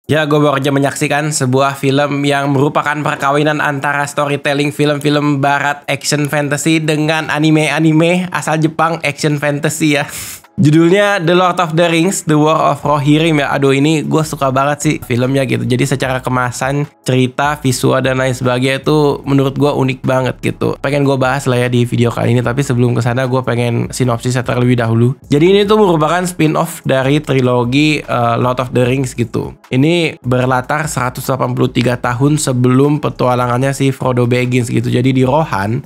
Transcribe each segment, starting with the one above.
Ya, gue baru aja menyaksikan sebuah film yang merupakan perkawinan antara storytelling film-film barat action fantasy dengan anime-anime asal Jepang action fantasy ya. Judulnya The Lord of the Rings, The War of Rohirrim ya. Aduh, ini gue suka banget sih filmnya gitu. Jadi secara kemasan, cerita, visual, dan lain sebagainya itu menurut gue unik banget gitu. Pengen gue bahas lah ya di video kali ini. Tapi sebelum kesana gue pengen sinopsisnya terlebih dahulu. Jadi ini tuh merupakan spin-off dari trilogi Lord of the Rings gitu. Ini berlatar 183 tahun sebelum petualangannya si Frodo Baggins gitu. Jadi di Rohan,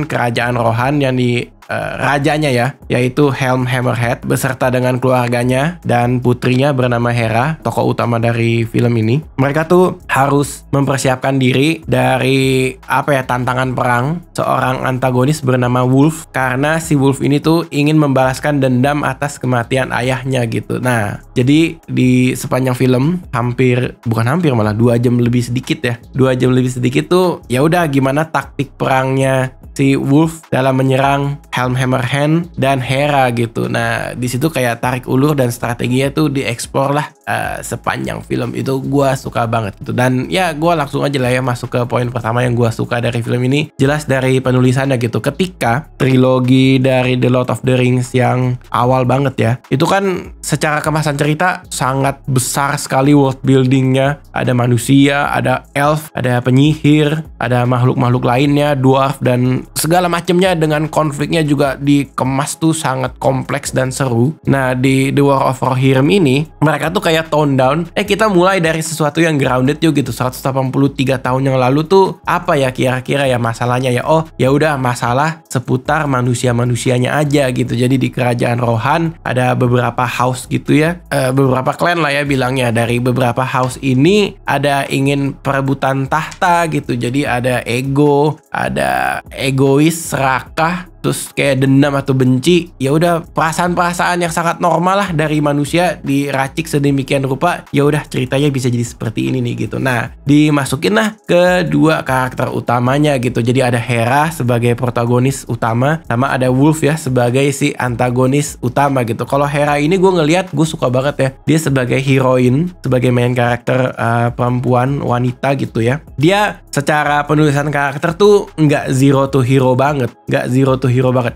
kerajaan Rohan yang di rajanya ya, yaitu Helm Hammerhead beserta dengan keluarganya dan putrinya bernama Hera, tokoh utama dari film ini. Mereka tuh harus mempersiapkan diri dari tantangan perang seorang antagonis bernama Wolf, karena si Wolf ini tuh ingin membalaskan dendam atas kematian ayahnya gitu. Nah, jadi di sepanjang film malah 2 jam lebih sedikit ya. 2 jam lebih sedikit tuh ya udah gimana taktik perangnya si Wolf dalam menyerang Helm Hammerhand dan Hera gitu. Nah, di situ kayak tarik ulur dan strateginya tuh dieksplor lah sepanjang film. Itu gue suka banget gitu. Dan ya gue langsung aja lah ya masuk ke poin pertama yang gue suka dari film ini. Jelas dari penulisannya gitu. Ketika trilogi dari The Lord of the Rings yang awal banget ya, itu kan secara kemasan cerita sangat besar sekali world buildingnya. Ada manusia, ada elf, ada penyihir, ada makhluk-makhluk lainnya, dwarf, dan segala macamnya dengan konfliknya juga dikemas tuh sangat kompleks dan seru. Nah, di The War of Rohirrim ini mereka tuh kayak tone down. Kita mulai dari sesuatu yang grounded yuk gitu. 183 tahun yang lalu tuh apa ya kira-kira ya masalahnya ya? Oh, ya udah masalah seputar manusia-manusianya aja gitu. Jadi di kerajaan Rohan ada beberapa house gitu ya. Beberapa clan lah ya bilangnya. Dari beberapa house ini ada ingin perebutan tahta gitu. Jadi ada ego, ada egois, serakah, terus kayak dendam atau benci. Ya udah perasaan-perasaan yang sangat normal lah dari manusia diracik sedemikian rupa. Ya udah ceritanya bisa jadi seperti ini nih gitu. Nah, dimasukin lah kedua karakter utamanya gitu. Jadi ada Hera sebagai protagonis utama, sama ada Wolf ya sebagai si antagonis utama gitu. Kalau Hera ini gue ngelihat gue suka banget ya. Dia sebagai heroine, sebagai main karakter perempuan wanita gitu ya. Dia secara penulisan karakter tuh nggak zero to hero banget.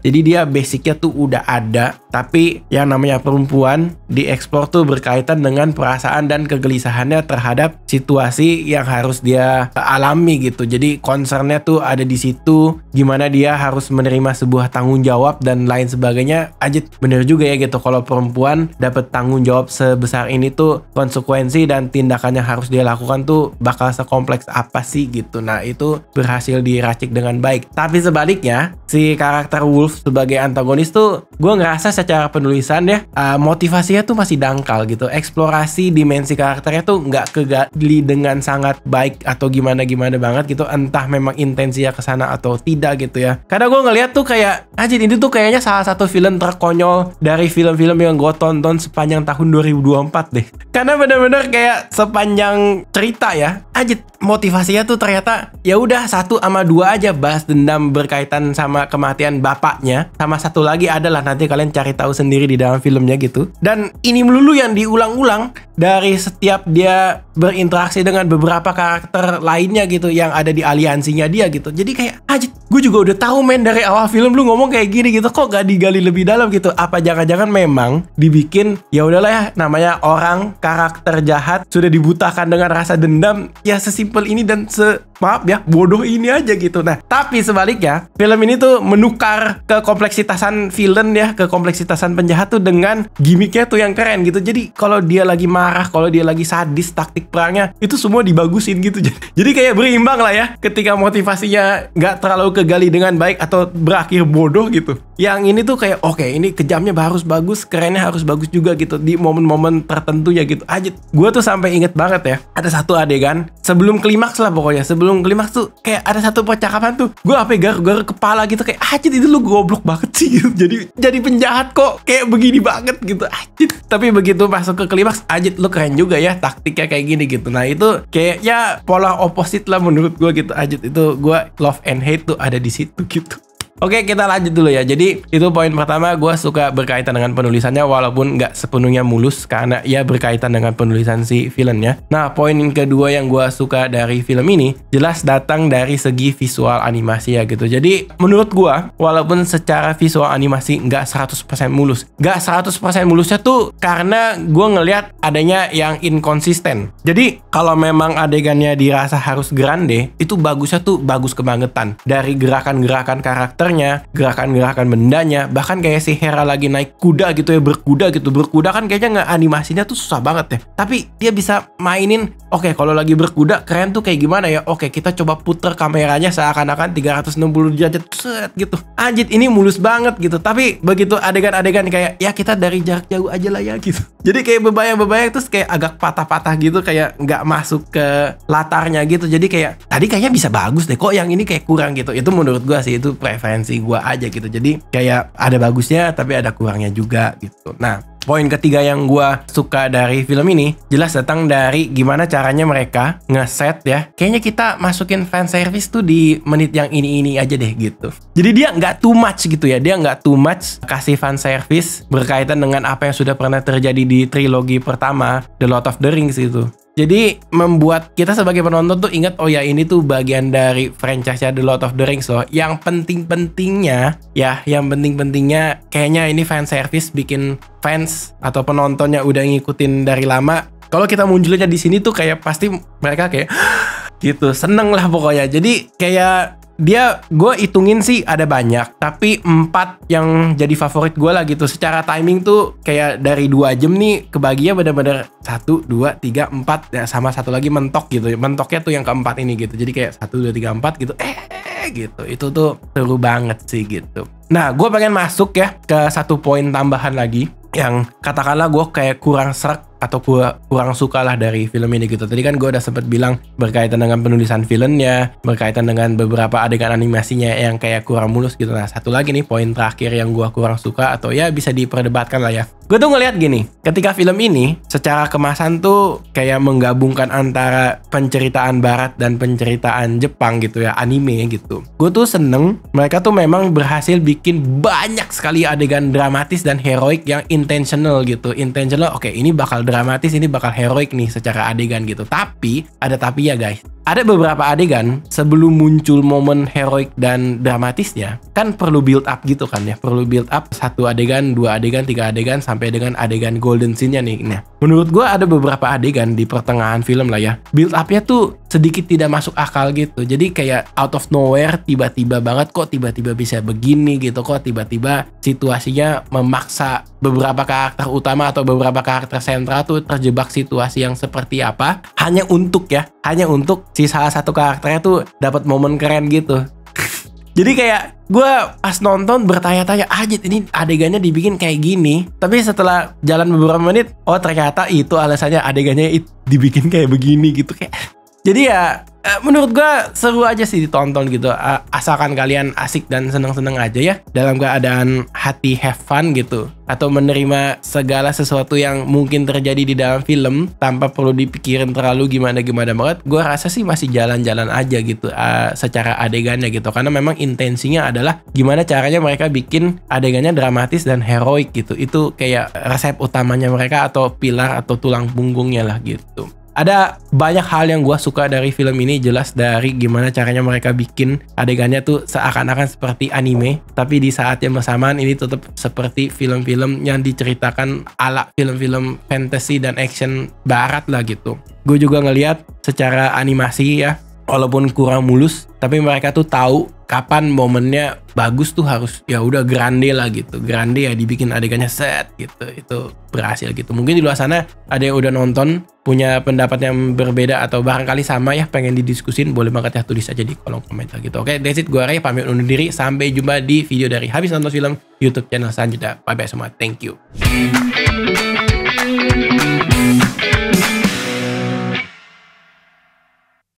Jadi dia basicnya tuh udah ada, tapi yang namanya perempuan dieksplor tuh berkaitan dengan perasaan dan kegelisahannya terhadap situasi yang harus dia alami gitu. Jadi concernnya tuh ada di situ, gimana dia harus menerima sebuah tanggung jawab dan lain sebagainya. Bener juga ya gitu, kalau perempuan dapat tanggung jawab sebesar ini tuh konsekuensi dan tindakan yang harus dia lakukan tuh bakal sekompleks apa sih gitu. Nah, itu berhasil diracik dengan baik. Tapi sebaliknya, si karakter Wolf sebagai antagonis tuh gue ngerasa secara penulisan ya motivasinya tuh masih dangkal gitu. Eksplorasi dimensi karakternya tuh nggak kegali dengan sangat baik atau gimana banget gitu. Entah memang intensinya kesana atau tidak gitu ya. Karena gue ngeliat tuh kayak ini tuh kayaknya salah satu film terkonyol dari film-film yang gue tonton sepanjang tahun 2024 deh. Karena bener-bener kayak sepanjang cerita ya, motivasinya tuh ternyata ya udah 1 sama 2 aja, bahas dendam berkaitan sama kematian bapaknya, sama satu lagi adalah nanti kalian cari tahu sendiri di dalam filmnya gitu. Dan ini melulu yang diulang-ulang dari setiap dia berinteraksi dengan beberapa karakter lainnya gitu yang ada di aliansinya dia gitu. Jadi kayak gue juga udah tahu men dari awal film lu ngomong kayak gini gitu, kok gak digali lebih dalam gitu. Apa jangan-jangan memang dibikin ya udahlah ya, namanya orang karakter jahat sudah dibutakan dengan rasa dendam ya, sesimpel ini dan bodoh ini aja gitu. Nah, tapi sebaliknya film ini tuh menukar kekompleksitasan villain ya, kekompleksitasan penjahat tuh dengan gimmicknya tuh yang keren gitu. Jadi kalau dia lagi marah, kalau dia lagi sadis, taktik perangnya itu semua dibagusin gitu. Jadi kayak berimbang lah ya, ketika motivasinya nggak terlalu kegali dengan baik atau berakhir bodoh gitu. Yang ini tuh kayak oke, ini kejamnya harus bagus, kerennya harus bagus juga gitu di momen-momen tertentunya gitu. Gue tuh sampai inget banget ya, ada satu adegan sebelum klimaks lah pokoknya. Sebelum klimaks tuh kayak ada satu percakapan tuh, gue garuk kepala gitu kayak itu lu goblok banget sih gitu. Jadi penjahat kok kayak begini banget gitu. Tapi begitu masuk ke klimaks, lu keren juga ya taktiknya kayak gini gitu. Nah, itu kayak ya pola opposite lah menurut gue gitu. Itu gue love and hate tuh ada di situ gitu. Oke, kita lanjut dulu ya. Jadi itu poin pertama, gue suka berkaitan dengan penulisannya walaupun nggak sepenuhnya mulus karena ia berkaitan dengan penulisan si villainnya. Nah, poin yang kedua yang gue suka dari film ini jelas datang dari segi visual animasi ya gitu. Jadi menurut gue walaupun secara visual animasi nggak 100% mulus, nggak 100% mulusnya tuh karena gue ngelihat adanya yang inkonsisten. Jadi kalau memang adegannya dirasa harus grande, itu bagusnya tuh bagus kebangetan. Dari gerakan-gerakan karakternya, gerakan-gerakan bendanya, bahkan kayak si Hera lagi naik kuda gitu ya, berkuda kan kayaknya nggak animasinya tuh susah banget ya. Tapi dia bisa mainin, oke, kalau lagi berkuda keren tuh kayak gimana ya? Oke, kita coba puter kameranya seakan-akan 360 derajat set gitu. Anjir, ini mulus banget gitu. Tapi begitu adegan-adegan kayak ya kita dari jarak jauh aja lah ya gitu. Jadi kayak bebayang-bebayang terus kayak agak patah-patah gitu, kayak nggak masuk ke latarnya gitu. Jadi kayak tadi kayaknya bisa bagus deh, kok yang ini kayak kurang gitu. Itu menurut gua sih, itu preferensi gua aja gitu. Jadi kayak ada bagusnya tapi ada kurangnya juga gitu. Nah, poin ketiga yang gua suka dari film ini jelas datang dari gimana caranya mereka ngeset ya. Kayaknya kita masukin fan service tuh di menit yang ini aja deh gitu. Jadi dia nggak too much gitu ya. Dia nggak too much kasih fan service berkaitan dengan apa yang sudah pernah terjadi di trilogi pertama The Lord of the Rings gitu. Jadi membuat kita sebagai penonton tuh ingat, oh ya ini tuh bagian dari franchise The Lord of the Rings loh. Yang penting-pentingnya kayaknya ini fan service bikin fans atau penontonnya udah ngikutin dari lama. Kalau kita munculnya di sini tuh kayak pasti mereka kayak gitu, seneng lah pokoknya. Jadi kayak gue hitungin sih ada banyak, tapi 4 yang jadi favorit gue lah gitu. Secara timing tuh kayak dari 2 jam nih kebaginya bener-bener 1, 2, 3, 4 ya, sama satu lagi mentok gitu. Mentoknya tuh yang keempat ini gitu. Jadi kayak 1, 2, 3, 4 gitu. Gitu. Itu tuh seru banget sih gitu. Nah, gue pengen masuk ya ke satu poin tambahan lagi yang katakanlah gue kayak kurang serak atau kurang suka lah dari film ini gitu. Tadi kan gue udah sempet bilang berkaitan dengan penulisan filmnya, berkaitan dengan beberapa adegan animasinya yang kayak kurang mulus gitu. Nah, satu lagi nih poin terakhir yang gue kurang suka atau ya bisa diperdebatkan lah ya. Gue tuh ngeliat gini, ketika film ini secara kemasan tuh kayak menggabungkan antara penceritaan barat dan penceritaan Jepang gitu ya, anime gitu. Gue tuh seneng mereka tuh memang berhasil bikin banyak sekali adegan dramatis dan heroik yang intentional gitu. Intentional, oke, ini bakal dramatis, ini bakal heroik nih secara adegan gitu. Tapi, ada tapi ya guys. Ada beberapa adegan sebelum muncul momen heroik dan dramatisnya kan perlu build up gitu kan ya. Perlu build up 1 adegan, 2 adegan, 3 adegan sampai dengan adegan golden scene-nya nih. Nah, menurut gue ada beberapa adegan di pertengahan film lah ya. Build up-nya tuh sedikit tidak masuk akal gitu. Jadi kayak out of nowhere tiba-tiba banget kok tiba-tiba bisa begini gitu. Kok tiba-tiba situasinya memaksa beberapa karakter utama atau beberapa karakter sentral tuh terjebak situasi yang seperti apa hanya untuk si salah satu karakternya tuh dapat momen keren gitu. Jadi kayak gue pas nonton bertanya-tanya, Ajit ini adegannya dibikin kayak gini. Tapi setelah jalan beberapa menit, oh ternyata itu alasannya adegannya dibikin kayak begini gitu. Kayak jadi ya menurut gue seru aja sih ditonton gitu. Asalkan kalian asik dan seneng-seneng aja ya, dalam keadaan hati have fun gitu, atau menerima segala sesuatu yang mungkin terjadi di dalam film tanpa perlu dipikirin terlalu gimana-gimana banget. Gue rasa sih masih jalan-jalan aja gitu secara adegannya gitu. Karena memang intensinya adalah gimana caranya mereka bikin adegannya dramatis dan heroik gitu. Itu kayak resep utamanya mereka atau pilar atau tulang punggungnya lah gitu. Ada banyak hal yang gue suka dari film ini, jelas dari gimana caranya mereka bikin adegannya tuh seakan-akan seperti anime, tapi di saat yang bersamaan ini tetap seperti film-film yang diceritakan ala film-film fantasy dan action barat lah gitu. Gue juga ngelihat secara animasi ya, walaupun kurang mulus, tapi mereka tuh tahu kapan momennya bagus tuh harus ya udah grande lah gitu. Grande ya dibikin adegannya set gitu. Itu berhasil gitu. Mungkin di luar sana ada yang udah nonton punya pendapat yang berbeda atau barangkali sama ya, pengen didiskusin, boleh banget ya tulis aja di kolom komentar gitu. Oke, that's it, gue Ray pamit undur diri. Sampai jumpa di video dari Habis Nonton Film YouTube channel selanjutnya. Bye bye semua. Thank you.